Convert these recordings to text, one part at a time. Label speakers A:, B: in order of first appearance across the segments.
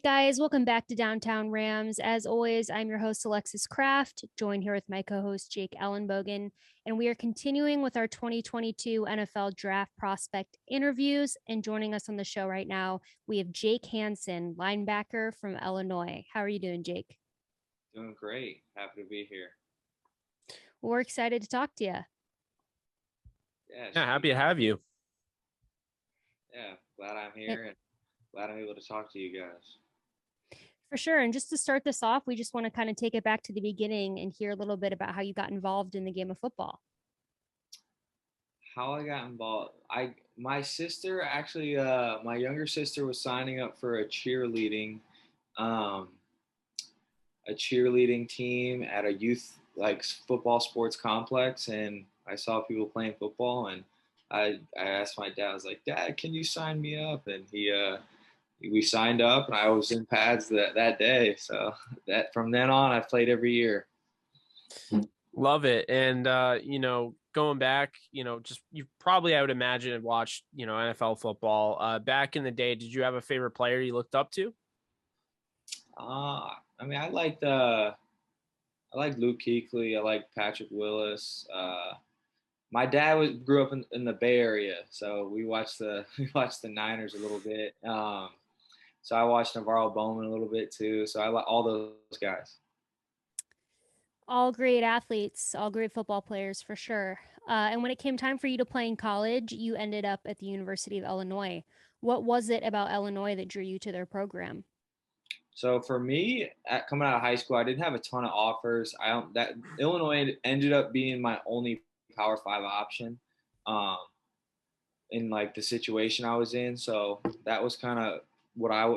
A: guys, welcome back to Downtown Rams. As always, I'm your host, Alexis Kraft, joined here with my co host, Jake Ellenbogen, and we are continuing with our 2022 NFL Draft Prospect interviews. And joining us on the show right now, we have Jake Hansen, linebacker from Illinois. How are you doing, Jake?
B: Doing great. Happy to be here.
A: Well, we're excited to talk to you.
C: Yeah, happy to have you.
B: Yeah, glad I'm here and glad I'm able to talk to you guys.
A: For sure. And just to start this off, we just want to kind of take it back to the beginning and hear a little bit about how you got involved in the game of football.
B: How I got involved? My sister actually, my younger sister was signing up for um, a cheerleading team at a youth football sports complex, and I saw people playing football, and I asked my dad, I was like, Dad, can you sign me up? And we signed up, and I was in pads that day. So that from then on, I've played every year.
C: Love it. And, going back, just you probably, I would imagine, have watched, NFL football. Back in the day, did you have a favorite player you looked up to?
B: I liked Luke Kuechly. I liked Patrick Willis. My dad grew up in the Bay Area, so we watched the Niners a little bit. So I watched Navarro Bowman a little bit too. So I like all those guys.
A: All great athletes, all great football players for sure. And when it came time for you to play in college, you ended up at the University of Illinois. What was it about Illinois that drew you to their program?
B: So for me, coming out of high school, I didn't have a ton of offers. That Illinois ended up being my only Power Five option, in like the situation I was in. So that was kind of what I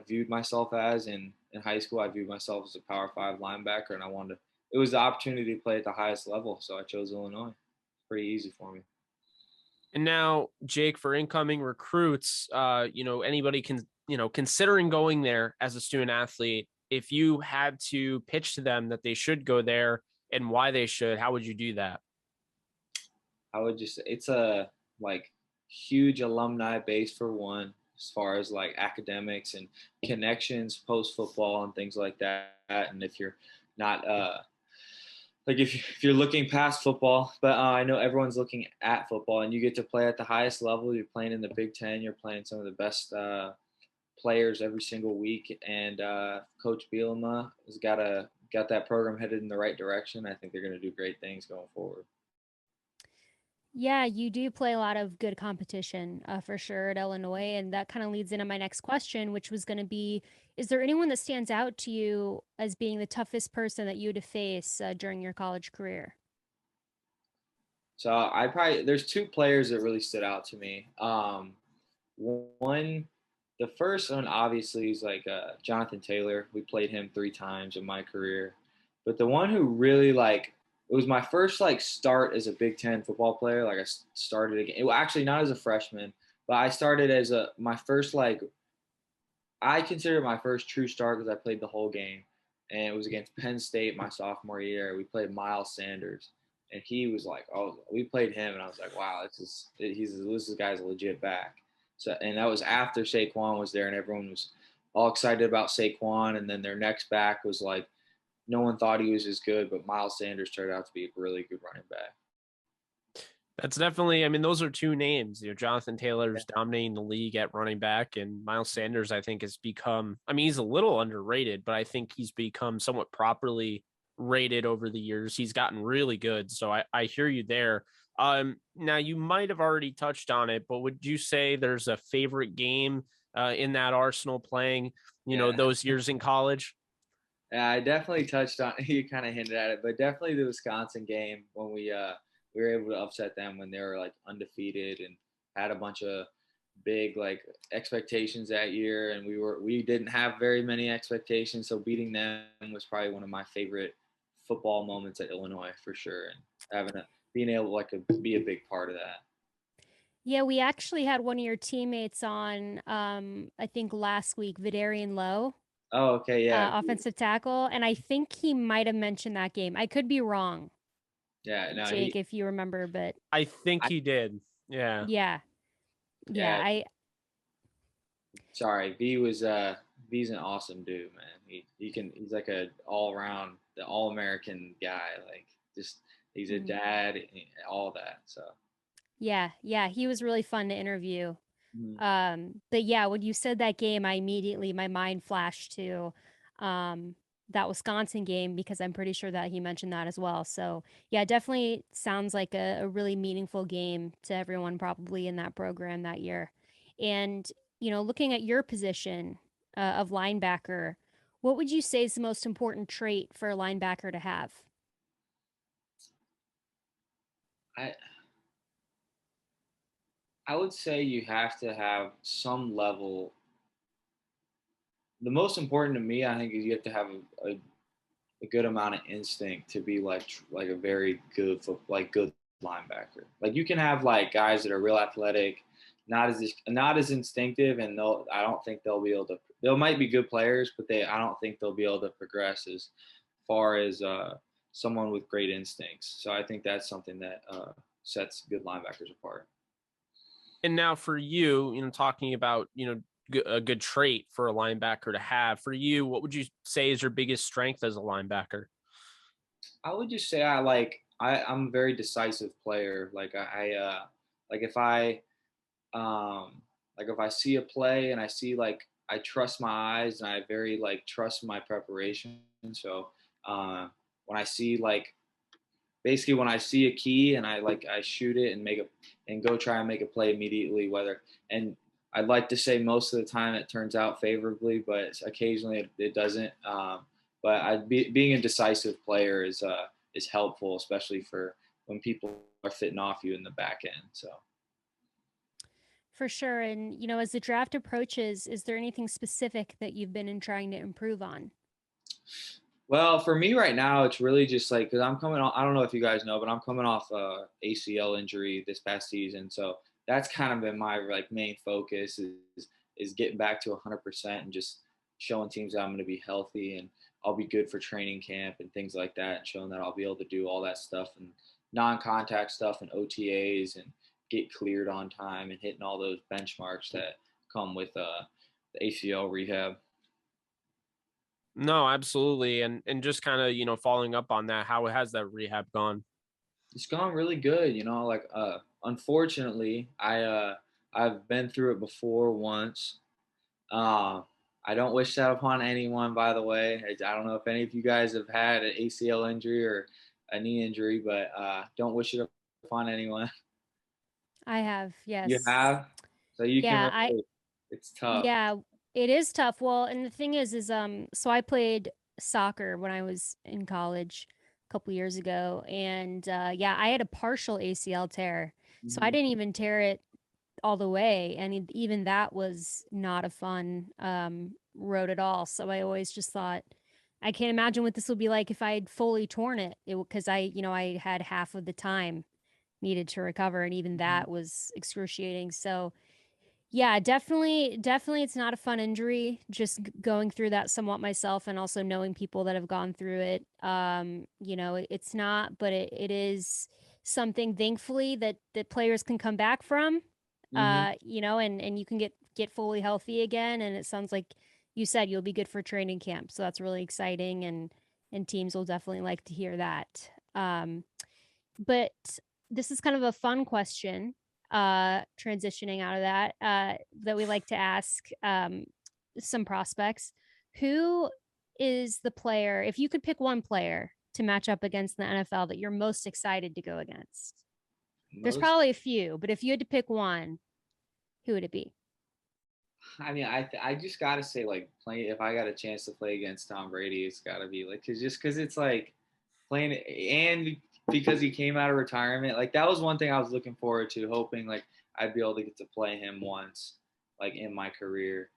B: viewed myself as. In high school, I viewed myself as a Power Five linebacker, and I wanted to. It was the opportunity to play at the highest level, so I chose Illinois. Pretty easy for me.
C: And now, Jake, for incoming recruits, anybody can, considering going there as a student athlete, if you had to pitch to them that they should go there and why they should, how would you do that?
B: I would just, it's a huge alumni base for one, as far as like academics and connections post football and things like that. And if you're not, if you're looking past football, but I know everyone's looking at football, and you get to play at the highest level. You're playing in the Big Ten. You're playing some of the best players every single week, and Coach Bielema has got that program headed in the right direction. I think they're going to do great things going forward.
A: Yeah, you do play a lot of good competition for sure at Illinois. And that kind of leads into my next question, which was going to be, is there anyone that stands out to you as being the toughest person that you had to face during your college career?
B: So there's two players that really stood out to me. One, the first one obviously is Jonathan Taylor. We played him 3 times in my career, but the one who really it was my first start as a Big Ten football player. Like I started again. It, actually not as a freshman, but I started as my first I consider it my first true start because I played the whole game, and it was against Penn State my sophomore year. We played Miles Sanders, and he was we played him, and I was like, wow, this guy's a legit back. So, and that was after Saquon was there, and everyone was all excited about Saquon, and then their next back was no one thought he was as good, but Miles Sanders turned out to be a really good running back.
C: That's definitely, those are two names. Jonathan Taylor's dominating the league at running back, and Miles Sanders, I think, has become, he's a little underrated, but I think he's become somewhat properly rated over the years. He's gotten really good. So I hear you there. Now you might have already touched on it, but would you say there's a favorite game in that Arsenal playing, those years in college?
B: Yeah, I definitely touched on, you kind of hinted at it, but definitely the Wisconsin game when we were able to upset them when they were undefeated and had a bunch of big expectations that year, and we didn't have very many expectations, so beating them was probably one of my favorite football moments at Illinois for sure, and being able to be a big part of that.
A: Yeah, we actually had one of your teammates on, I think last week, Vidarian Lowe.
B: Oh, okay, yeah.
A: Offensive tackle, and I think he might have mentioned that game. I could be wrong.
B: Yeah, no,
A: Jake, if you remember, but
C: I think he did. Yeah.
A: Yeah. I
B: sorry, he's an awesome dude, man. He's like a all around the all American guy. Like just he's a
A: Mhm.
B: dad, all that. So
A: Yeah, he was really fun to interview.
B: mhm.
A: But yeah, when you said that game, my mind flashed to um that Wisconsin game because I'm pretty sure that he mentioned that as well. So yeah, definitely sounds like a really meaningful game to everyone probably in that program that year. And looking at your position of linebacker, what would you say is the most important trait for a linebacker to have?
B: I I would say you have to have some level. The most important to me, I think, is you have to have a good amount of instinct to be like a very good good linebacker. Like you can have like guys that are real athletic, not as instinctive, and I don't think they'll be able to. They might be good players, but I don't think they'll be able to progress as far as someone with great instincts. So I think that's something that sets good linebackers apart.
C: And now for you, talking about, a good trait for a linebacker to have for you, what would you say is your biggest strength as a linebacker?
B: I would just say I'm a very decisive player. Like if I like if I see a play and I see like I trust my eyes and I very like trust my preparation. So uh, when I see like basically when I see a key and I shoot it and go try and make a play immediately. And I'd like to say most of the time it turns out favorably, but occasionally it doesn't. Being a decisive player is helpful, especially for when people are fitting off you in the back end. So.
A: For sure. And, as the draft approaches, is there anything specific that you've been in trying to improve on?
B: Well, for me right now, it's really just like because I'm coming off. I don't know if you guys know, but I'm coming off ACL injury this past season, so that's kind of been my like main focus is getting back to 100% and just showing teams that I'm going to be healthy and I'll be good for training camp and things like that, and showing that I'll be able to do all that stuff and non-contact stuff and OTAs and get cleared on time and hitting all those benchmarks that come with the ACL rehab.
C: No, absolutely. And just kind of, following up on that, how has that rehab gone?
B: It's gone really good. Unfortunately, I've been through it before once. Uh, I don't wish that upon anyone, by the way. I don't know if any of you guys have had an ACL injury or a knee injury, but don't wish it upon anyone.
A: I have,
B: You
A: yes.
B: have, so you can
A: Yeah,
B: relate. It's tough.
A: yeah, it is tough. Well, and the thing is so I played soccer when I was in college a couple years ago, and yeah, I had a partial ACL tear. So I
B: Hmm.
A: didn't even tear it all the way, and even that was not a fun road at all. So I always just thought I can't imagine what this would be like if I had fully torn it, because I had half of the time needed to recover, and even that was excruciating. So yeah, definitely it's not a fun injury. Just going through that somewhat myself, and also knowing people that have gone through it. It's not, but it is something, thankfully, that players can come back from.
B: Hmm.
A: And you can get fully healthy again, and it sounds like you said you'll be good for training camp. So that's really exciting, and teams will definitely like to hear that. But this is kind of a fun question, transitioning out of that we like to ask some prospects. Who is the player, if you could pick one player to match up against in the NFL, that you're most excited to go against? There's
B: Most
A: probably a few, but if you had to pick one, who would it be?
B: I mean, I just gotta say, like, playing if I got a chance to play against Tom Brady, it's gotta be like, cause it's like playing and because he came out of retirement, like that was one thing I was looking forward to, hoping like I'd be able to get to play him once, like in my career,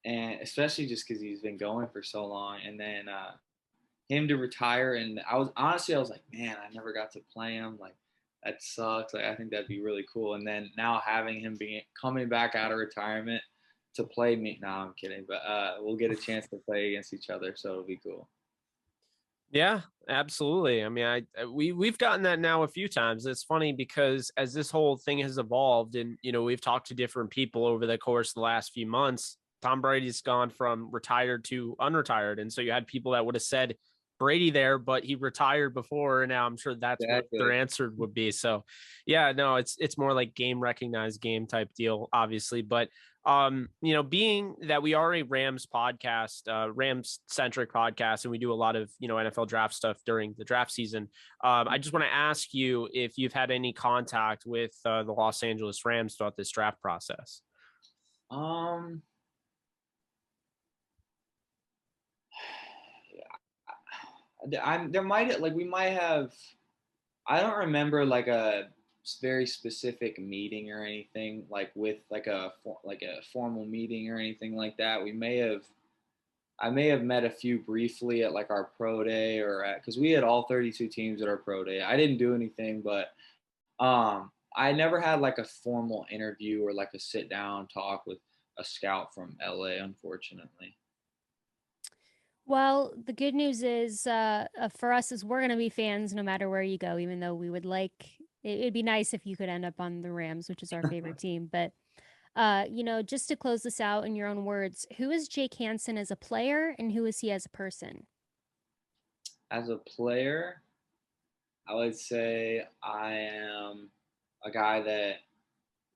B: and especially just because he's been going for so long, and then him to retire, and I was like, man, I never got to play him, like that sucks. Like I think that'd be really cool, and then now having him being coming back out of retirement to play me. No, I'm kidding, but we'll get a chance to play against each other, so it'll be cool.
C: Yeah, absolutely. I mean, we've gotten that now a few times. It's funny because as this whole thing has evolved, and we've talked to different people over the course of the last few months, Tom Brady's gone from retired to unretired. And so you had people that would have said Brady there, but he retired before. And now I'm sure that's what their answer would be. So yeah, no, it's more like game recognized game type deal, obviously. But being that we are a Rams podcast, Rams centric podcast, and we do a lot of, NFL draft stuff during the draft season. I just want to ask you if you've had any contact with the Los Angeles Rams throughout this draft process.
B: We might have. I don't remember like a very specific meeting or anything like with like a formal meeting or anything like that. I may have met a few briefly at like our pro day because we had all 32 teams at our pro day. I didn't do anything, but I never had like a formal interview or like a sit down talk with a scout from LA, unfortunately.
A: Well, the good news is for us is we're going to be fans no matter where you go, even though we would it'd be nice if you could end up on the Rams, which is our favorite team. But, just to close this out in your own words, who is Jake Hansen as a player and who is he as a person?
B: As a player, I would say I am a guy that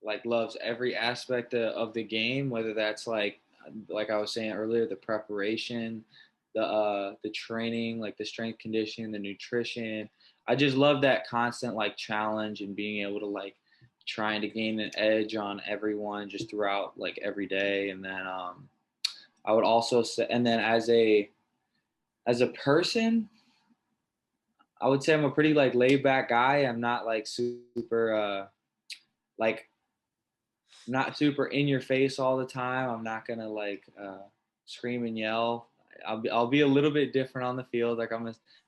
B: like loves every aspect of the game, whether that's like I was saying earlier, the preparation, the training, like the strength conditioning, the nutrition. I just love that constant like challenge and being able to like trying to gain an edge on everyone just throughout like every day. And then I would also say, and then as a person, I would say I'm a pretty like laid back guy. I'm not like super like not super in your face all the time. I'm not gonna like scream and yell. I'll be a little bit different on the field. Like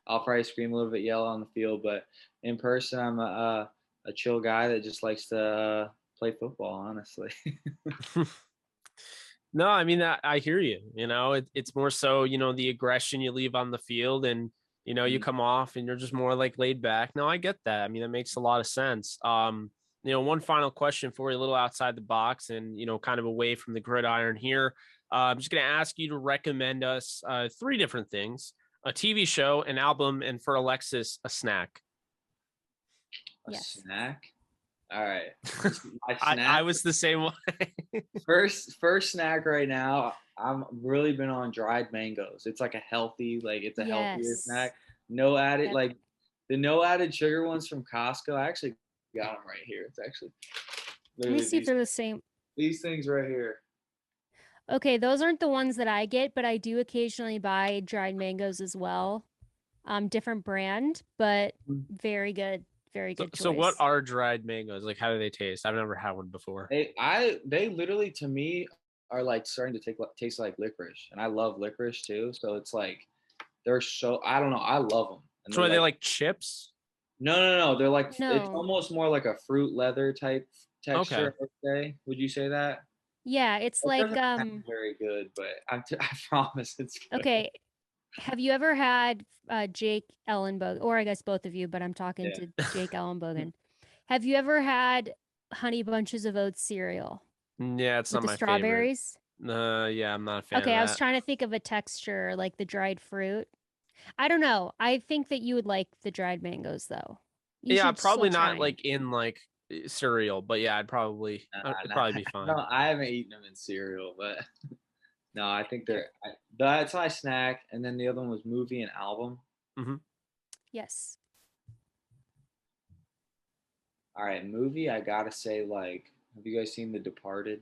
B: I'll probably scream a little bit, yell on the field, but in person I'm a chill guy that just likes to play football. Honestly.
C: No, I mean, I hear you. It's more so, the aggression you leave on the field and, you come off and you're just more like laid back. No, I get that. I mean, that makes a lot of sense. One final question for you, a little outside the box and, kind of away from the gridiron here. I'm just going to ask you to recommend us 3 different things: a TV show, an album, and for Alexis, a snack.
B: A snack? All right.
C: I was the same way.
B: first snack right now. I'm really been on dried mangoes. It's like a healthy, like it's a healthier snack. No added, like the no added sugar ones from Costco. I actually got them right here. It's actually.
A: Let me see if they're the same.
B: These things right here.
A: Okay, those aren't the ones that I get, but I do occasionally buy dried mangoes as well. Different brand, but very good. Very good choice.
C: So what are dried mangoes? Like, how do they taste? I've never had one before.
B: They literally, to me, are like starting to taste like licorice, and I love licorice too. So it's like they're so, I don't know, I love them.
C: And so are they like chips?
B: No. They're like It's almost more like a fruit leather type texture. Okay. Would you say that?
A: Yeah, it's like
B: very good, but I promise it's good.
A: Okay. Have you ever had Jake Ellenbogen, or I guess both of you, but I'm talking to Jake Ellenbogen. Have you ever had Honey Bunches of Oats cereal?
C: Yeah, it's not my
A: strawberries.
C: Yeah, I'm not a fan.
A: Okay, I was trying to think of a texture like the dried fruit. I don't know. I think that you would like the dried mangoes though.
C: Yeah, probably not like in like cereal, but yeah, I'd probably be fine.
B: No, I haven't eaten them in cereal, but no, I think that's my snack. And then the other one was movie and album.
C: Mm-hmm.
A: Yes.
B: All right, movie. I gotta say, like, have you guys seen The Departed?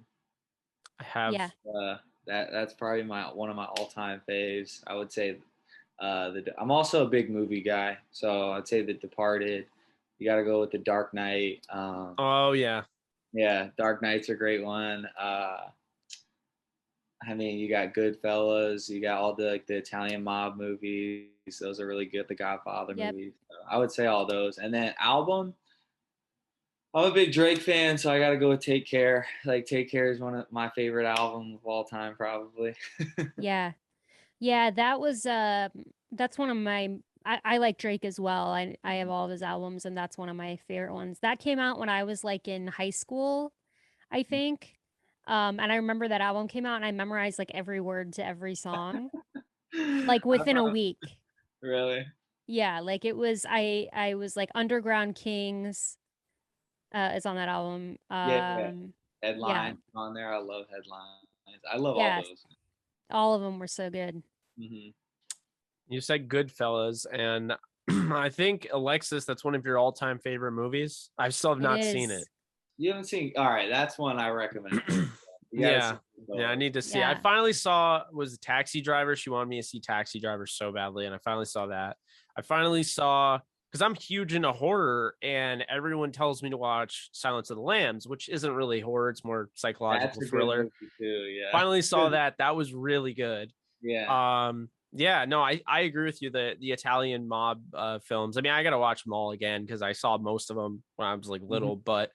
C: I have.
A: Yeah.
B: That's probably one of my all-time faves. I would say, I'm also a big movie guy, so I'd say The Departed. You got to go with The Dark Knight.
C: Oh yeah.
B: Yeah, Dark Knight's a great one. I mean, you got Goodfellas, you got all the Italian mob movies. Those are really good. The Godfather movies. So I would say all those. And then album, I'm a big Drake fan, so I got to go with Take Care. Like Take Care is one of my favorite albums of all time, probably.
A: Yeah, that was that's one of my. I like Drake as well. I have all of his albums, and that's one of my favorite ones. That came out when I was like in high school, I think. And I remember that album came out and I memorized like every word to every song, like within a
B: Uh,
A: week.
B: really?
A: Yeah, like it was I was like Underground Kings is on that album.
B: Yeah.
A: Yeah.
B: Headlines on there. I love headlines. I love all
A: Yes.
B: those.
A: All of them were so good.
B: Hmm.
C: You said Goodfellas, and I think Alexis, that's one of your all-time favorite movies. I still have
A: It
C: not seen it.
A: is.
B: You haven't seen? All right, that's one I recommend for you. You got to see
C: Yeah. Yeah, I
B: Goodfellas.
C: need to see. I
A: Yeah.
C: finally saw was Taxi Driver. She wanted me to see Taxi Driver so badly, and I finally saw that. I finally saw because I'm huge into horror, and everyone tells me to watch Silence of the Lambs, which isn't really horror; it's more
B: That's
C: psychological
B: a good
C: thriller.
B: movie too. Yeah.
C: Finally saw that. That was really good.
B: Yeah.
C: Yeah, no, I agree with you. The Italian mob films. I mean, I gotta watch them all again because I saw most of them when I was like
B: Mhm.
C: little, but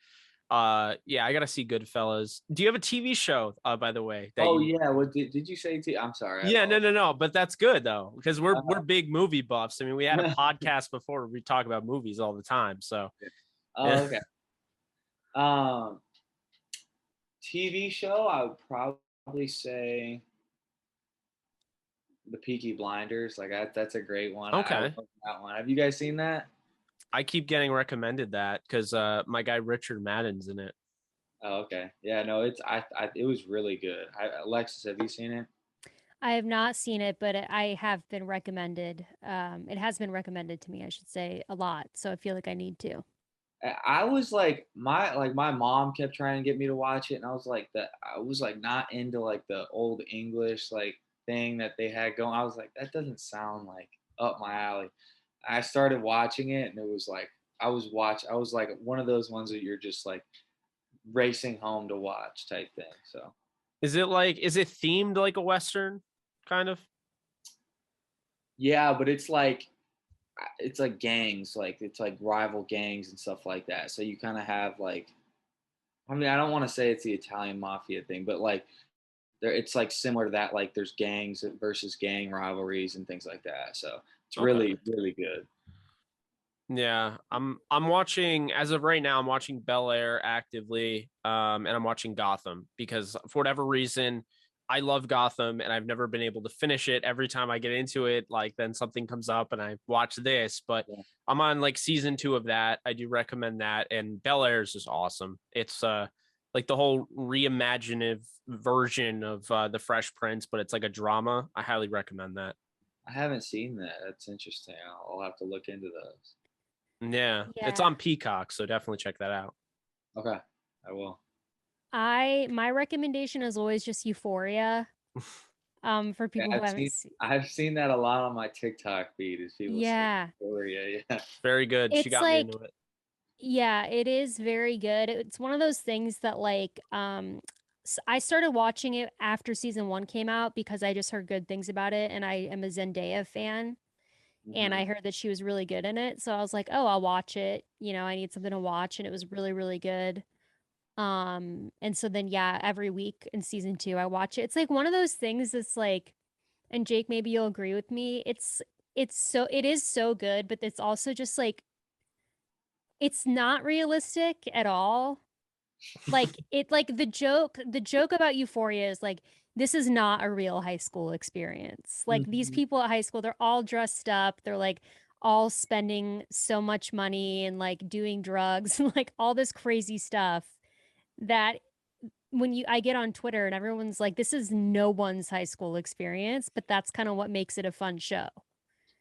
C: yeah, I gotta see Goodfellas. Do you have a TV show, by the way, that
B: Oh
C: you
B: yeah. What did you say? I'm sorry. I
C: yeah, no,
B: apologize.
C: no, no, but that's good though, because we're
B: Uh,
C: big movie buffs. I mean, we had a podcast before where we talk about movies all the time. So
B: oh,
C: yeah.
B: okay. Um, TV show. I would probably say The Peaky Blinders. Like that's a great one. I
C: Okay.
B: love that one. Have you guys seen that?
C: I keep getting recommended that because my guy Richard Madden's in it.
B: Oh, okay. Yeah. No, it was really good. Alexis, have you seen it?
A: I have not seen it, but I have been recommended. It has been recommended to me, I should say, a lot. So I feel like I need to.
B: I was like my mom kept trying to get me to watch it, and I was like I was like not into like the old English like thing that they had going. I was like, that doesn't sound like up my alley. I started watching it, and it was like I was like one of those ones that you're just like racing home to watch type thing. So
C: Is it themed like a Western kind of?
B: yeah, but it's like gangs, like it's like rival gangs and stuff like that. So you kind of have like, I mean, I don't want to say it's the Italian mafia thing, but like there, it's like similar to that. Like there's gangs versus gang rivalries and things like that. So it's
C: Okay.
B: really good.
C: Yeah, I'm watching as of right now. I'm watching Bel Air actively, and I'm watching Gotham because for whatever reason, I love Gotham and I've never been able to finish it. Every time I get into it, like then something comes up and I watch this. But
B: Yeah.
C: I'm on like season 2 of that. I do recommend that, and Bel Air is just awesome. It's like the whole reimaginative version of the Fresh Prince, but it's like a drama. I highly recommend that.
B: I haven't seen that. That's interesting. I'll have to look into those.
C: Yeah, it's
A: Yeah.
C: on Peacock, so definitely check that out.
B: Okay, I will.
A: My recommendation is always just Euphoria. For
B: Yeah,
A: people who haven't seen.
B: I've seen that a lot on my TikTok feed. Is people say
A: Yeah.
B: Victoria? Yeah.
C: Very good. She
A: It's
C: got me
A: like
C: into it.
A: yeah, it is very good. It's one of those things that like I started watching it after season 1 came out because I just heard good things about it and I am a Zendaya fan and
B: Hmm.
A: I heard that she was really good in it. So I was like, "Oh, I'll watch it. You know, I need something to watch." And it was really really good. And so then yeah, every week in season 2 I watch it. It's like one of those things that's like, and Jake, maybe you'll agree with me. It is so good, but it's also just like it's not realistic at all. Like it like the joke about Euphoria is like this is not a real high school experience. Like these
B: Hmm.
A: people at high school, they're all dressed up. They're like all spending so much money and like doing drugs and like all this crazy stuff that when you I get on Twitter and everyone's like, this is no one's high school experience, but that's kind of what makes it a fun show.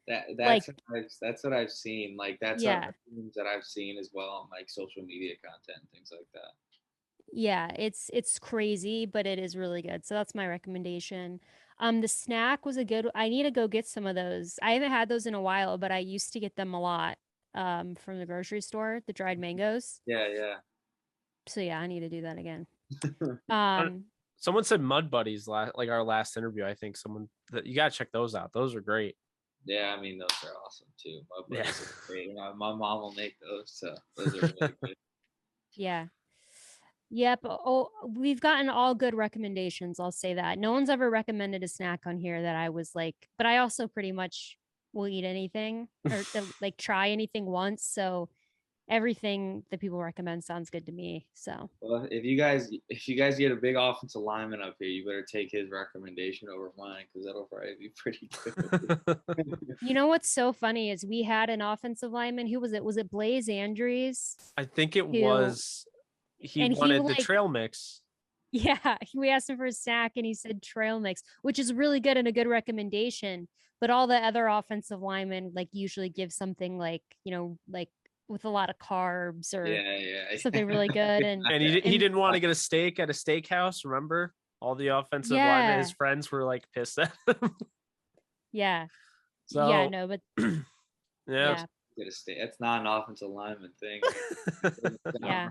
A: Like,
B: That's what I've seen. Like that's what
A: yeah,
B: memes that I've seen as well on like social media content and things like that.
A: yeah, it's crazy, but it is really good. So that's my recommendation. The snack was a good. I need to go get some of those. I haven't had those in a while, but I used to get them a lot from the grocery store, the dried mangoes.
B: Yeah, yeah.
A: So yeah, I need to do that again.
C: Uh,
A: Um,
C: Someone said Mud Buddies like our last interview. I think someone that you gotta check those out. Those are great.
B: Yeah, I mean those are awesome too. My
C: Yeah.
B: buddies are great. My mom will make those, so those are really good.
A: yeah. Yep. Oh, we've gotten all good recommendations. I'll say that. No one's ever recommended a snack on here that I was like, but I also pretty much will eat anything or like try anything once. So everything that people recommend sounds good to me. So
B: Well, if you guys get a big offensive lineman up here, you better take his recommendation over mine because that'll probably be pretty good.
A: you know what's so funny is we had an offensive lineman. Who was it? Was it Blaze Andrews?
C: I think it
A: Who
C: was he
A: and he
C: wanted the
A: like
C: trail mix.
A: yeah, we asked him for a snack and he said trail mix, which is really good and a good recommendation. But all the other offensive linemen like usually give something like, like with a lot of carbs or
B: Yeah.
A: something really good.
C: And he
A: And
C: didn't want to get a steak at a steakhouse. Remember, all the offensive linemen,
A: yeah,
C: his friends were like pissed at him.
A: yeah, yeah,
C: So
A: no, but
C: yeah,
A: yeah,
B: Get a stay. That's not an offensive lineman thing.
A: yeah,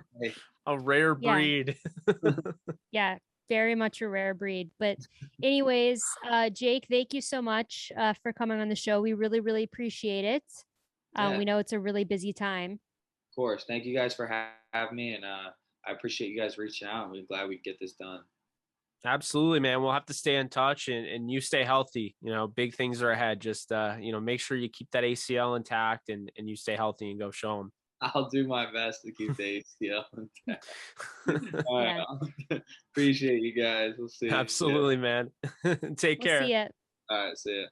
C: a rare
A: yeah,
C: breed.
A: yeah, very much a rare breed. But anyways, Jake, thank you so much for coming on the show. We really, really appreciate it.
B: Yeah,
A: We
B: of
A: know it's a really busy time.
B: course. Thank you guys for having me, and I appreciate you guys reaching out. We're glad we get this done.
C: Absolutely, man. We'll have to stay in touch and you stay healthy. Big things are ahead. Just make sure you keep that ACL intact and you stay healthy and go show them.
B: I'll do my best to keep the ACL intact. All right.
A: Yeah,
B: Appreciate you guys. We'll see you.
C: Absolutely, man. Take
A: we'll see
C: care.
A: it.
B: All right. See ya.